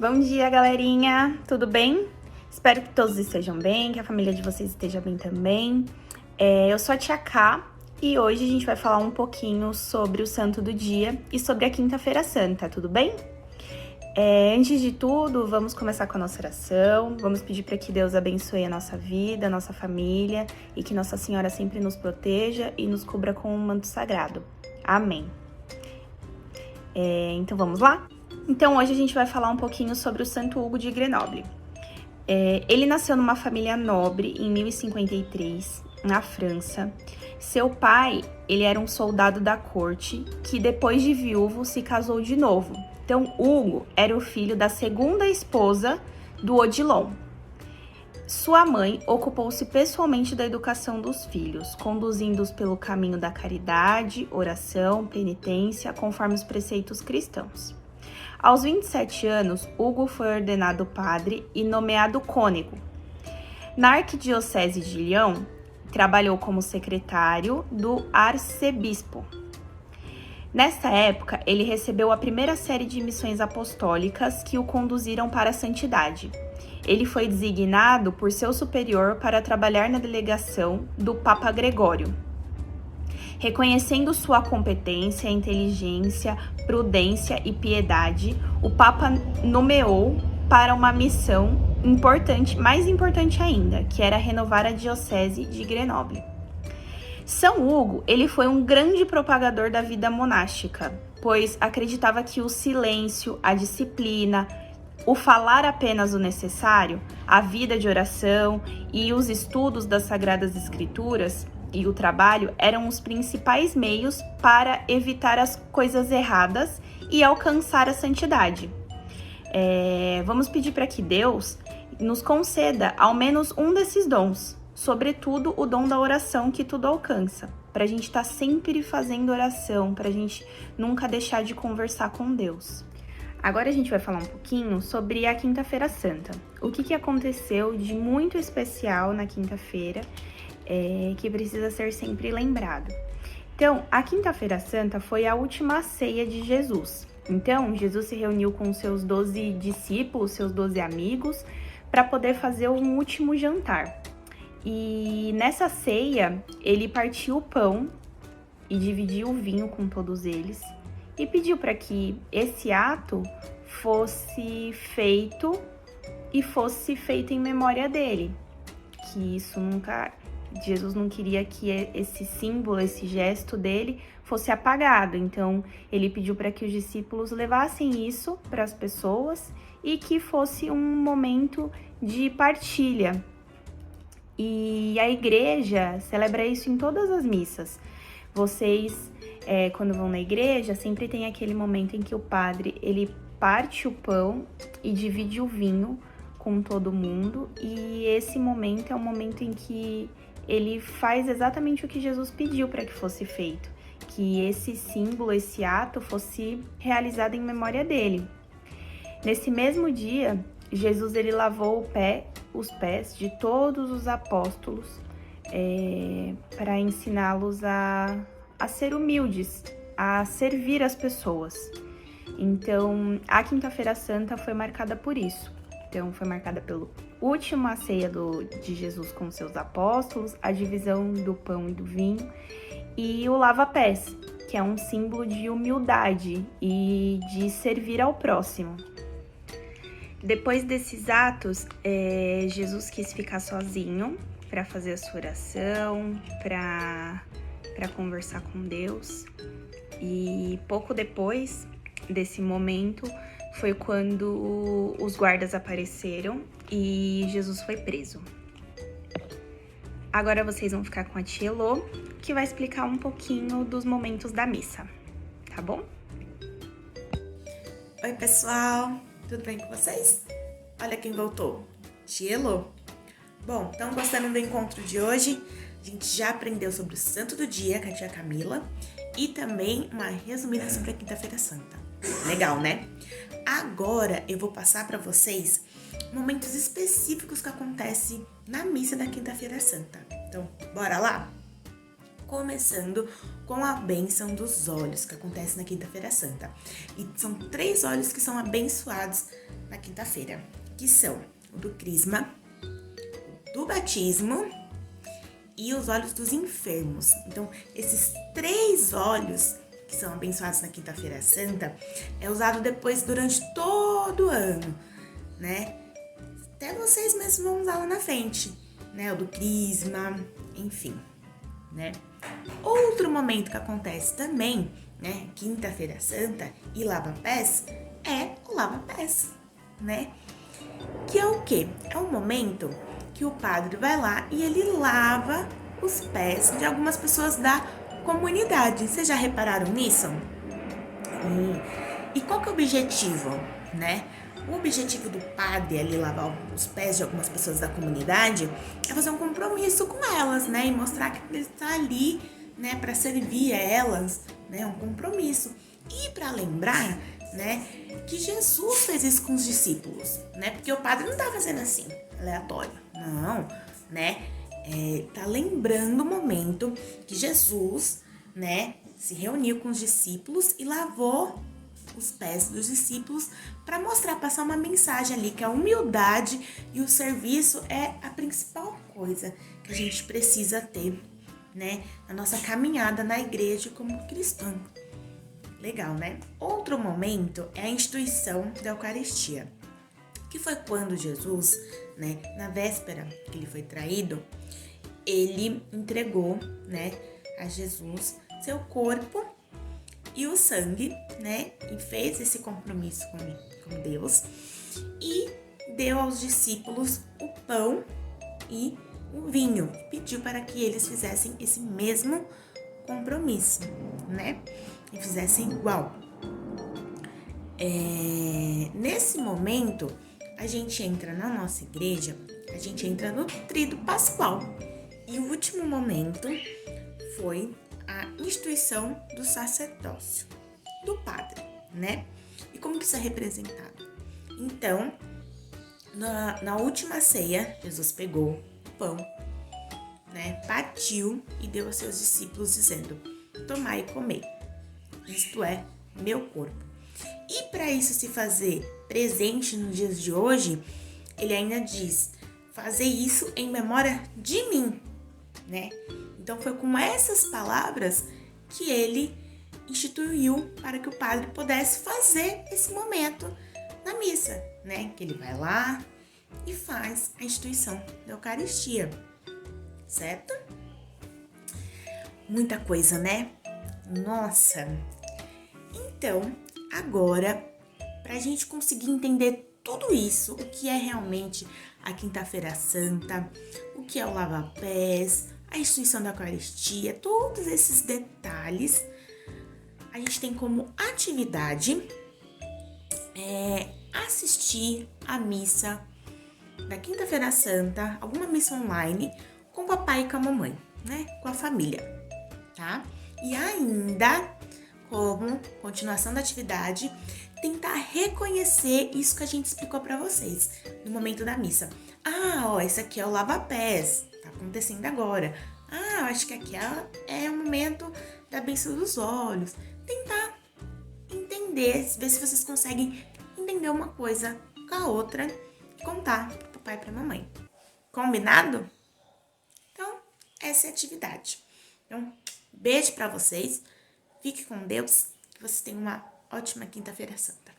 Bom dia, galerinha! Tudo bem? Espero que todos estejam bem, que a família de vocês esteja bem também. Eu sou a Tia Ká e hoje a gente vai falar um pouquinho sobre o santo do dia e sobre a Quinta-feira Santa, tudo bem? Antes de tudo, vamos começar com a nossa oração. Vamos pedir para que Deus abençoe a nossa vida, a nossa família e que Nossa Senhora sempre nos proteja e nos cubra com um manto sagrado. Amém. Então vamos lá? Então hoje a gente vai falar um pouquinho sobre o Santo Hugo de Grenoble. Ele nasceu numa família nobre em 1053, na França. Seu pai, ele era um soldado da corte que depois de viúvo se casou de novo. Então Hugo era o filho da segunda esposa do Odilon. Sua mãe ocupou-se pessoalmente da educação dos filhos, conduzindo-os pelo caminho da caridade, oração, penitência, conforme os preceitos cristãos. Aos 27 anos, Hugo foi ordenado padre e nomeado cônego. Na arquidiocese de Lyon, trabalhou como secretário do arcebispo. Nesta época, ele recebeu a primeira série de missões apostólicas que o conduziram para a santidade. Ele foi designado por seu superior para trabalhar na delegação do Papa Gregório. Reconhecendo sua competência, inteligência, prudência e piedade, o Papa nomeou para uma missão importante, mais importante ainda, que era renovar a diocese de Grenoble. São Hugo, ele foi um grande propagador da vida monástica, pois acreditava que o silêncio, a disciplina, o falar apenas o necessário, a vida de oração e os estudos das Sagradas Escrituras e o trabalho eram os principais meios para evitar as coisas erradas e alcançar a santidade. Vamos pedir para que Deus nos conceda ao menos um desses dons, sobretudo o dom da oração que tudo alcança, para a gente estar sempre fazendo oração, para a gente nunca deixar de conversar com Deus. Agora a gente vai falar um pouquinho sobre a Quinta-feira Santa. O que aconteceu de muito especial na quinta-feira, que precisa ser sempre lembrado. Então, a Quinta-feira Santa foi a última ceia de Jesus. Então, Jesus se reuniu com seus 12 discípulos, seus 12 amigos, para poder fazer um último jantar. E nessa ceia, ele partiu o pão e dividiu o vinho com todos eles e pediu para que esse ato fosse feito em memória dele. Que isso Jesus não queria que esse símbolo, esse gesto dele fosse apagado. Então, ele pediu para que os discípulos levassem isso para as pessoas e que fosse um momento de partilha. E a igreja celebra isso em todas as missas. Vocês, quando vão na igreja, sempre tem aquele momento em que o padre, ele parte o pão e divide o vinho com todo mundo. E esse momento é o momento em que ele faz exatamente o que Jesus pediu para que fosse feito. Que esse símbolo, esse ato fosse realizado em memória dele. Nesse mesmo dia, Jesus ele lavou os pés de todos os apóstolos para ensiná-los a ser humildes, a servir as pessoas. Então, a Quinta-feira Santa foi marcada por isso. Então, foi marcada pela última ceia de Jesus com seus apóstolos, a divisão do pão e do vinho e o lava-pés, que é um símbolo de humildade e de servir ao próximo. Depois desses atos, Jesus quis ficar sozinho para fazer a sua oração, para conversar com Deus. E pouco depois desse momento foi quando os guardas apareceram e Jesus foi preso. Agora vocês vão ficar com a tia Elô, que vai explicar um pouquinho dos momentos da missa, tá bom? Oi, pessoal! Tudo bem com vocês? Olha quem voltou, tia Elô. Bom, estão gostando do encontro de hoje? A gente já aprendeu sobre o Santo do Dia com a tia Camila e também uma resumida sobre a Quinta-feira Santa. Legal, né? Agora eu vou passar para vocês momentos específicos que acontecem na missa da Quinta-feira Santa. Então, bora lá? Começando com a bênção dos óleos, que acontece na Quinta-feira Santa. E são 3 óleos que são abençoados na quinta-feira, que são o do crisma, o do batismo e os óleos dos enfermos. Então, esses 3 óleos que são abençoados na Quinta-feira Santa é usado depois durante todo o ano, né? Até vocês mesmos vão usar lá na frente, né? O do crisma, enfim, né? Outro momento que acontece também, né? Quinta-feira Santa e lava-pés é o lava-pés, né? Que é o quê? É um momento que o padre vai lá e ele lava os pés de algumas pessoas da comunidade. Vocês já repararam nisso? E qual que é o objetivo, né? O objetivo do padre ali lavar os pés de algumas pessoas da comunidade é fazer um compromisso com elas, né? E mostrar que ele está ali, né, para servir a elas, né? Um compromisso. E para lembrar, né, que Jesus fez isso com os discípulos, né? Porque o padre não tá fazendo assim, aleatório. Não, né? Tá lembrando o momento que Jesus, né, se reuniu com os discípulos e lavou os pés dos discípulos para mostrar, passar uma mensagem ali, que a humildade e o serviço é a principal coisa que a gente precisa ter, né, na nossa caminhada na igreja como cristão. Legal, né? Outro momento é a instituição da Eucaristia, que foi quando Jesus, né, na véspera que ele foi traído, ele entregou, né, a Jesus seu corpo e o sangue, né, e fez esse compromisso com Deus e deu aos discípulos o pão e o vinho, pediu para que eles fizessem esse mesmo compromisso, né, e fizessem igual. Nesse momento, a gente entra na nossa igreja, a gente entra no tríduo pascual. E o último momento foi a instituição do sacerdócio, do padre, né? E como que isso é representado? Então, na última ceia, Jesus pegou o pão, né? Partiu e deu aos seus discípulos dizendo: tomai e comei, isto é meu corpo. E para isso se fazer presente nos dias de hoje, ele ainda diz: fazer isso em memória de mim, né? Então foi com essas palavras que ele instituiu para que o padre pudesse fazer esse momento na missa, né? Que ele vai lá e faz a instituição da Eucaristia, certo? Muita coisa, né? Nossa! Então, agora, para a gente conseguir entender tudo isso, o que é realmente a Quinta-feira Santa, o que é o lava-pés, a instituição da Eucaristia, todos esses detalhes, a gente tem como atividade assistir a missa da Quinta-feira Santa, alguma missa online, com o papai e com a mamãe, né? Com a família, tá? E ainda, como continuação da atividade, tentar reconhecer isso que a gente explicou para vocês no momento da missa. Esse aqui é o lava-pés, tá acontecendo agora. Eu acho que aqui é o momento da bênção dos olhos. Tentar entender, ver se vocês conseguem entender uma coisa com a outra e contar pro papai e pra mamãe. Combinado? Então, essa é a atividade. Então, beijo pra vocês. Fique com Deus. Que vocês tenham uma ótima Quinta-feira Santa.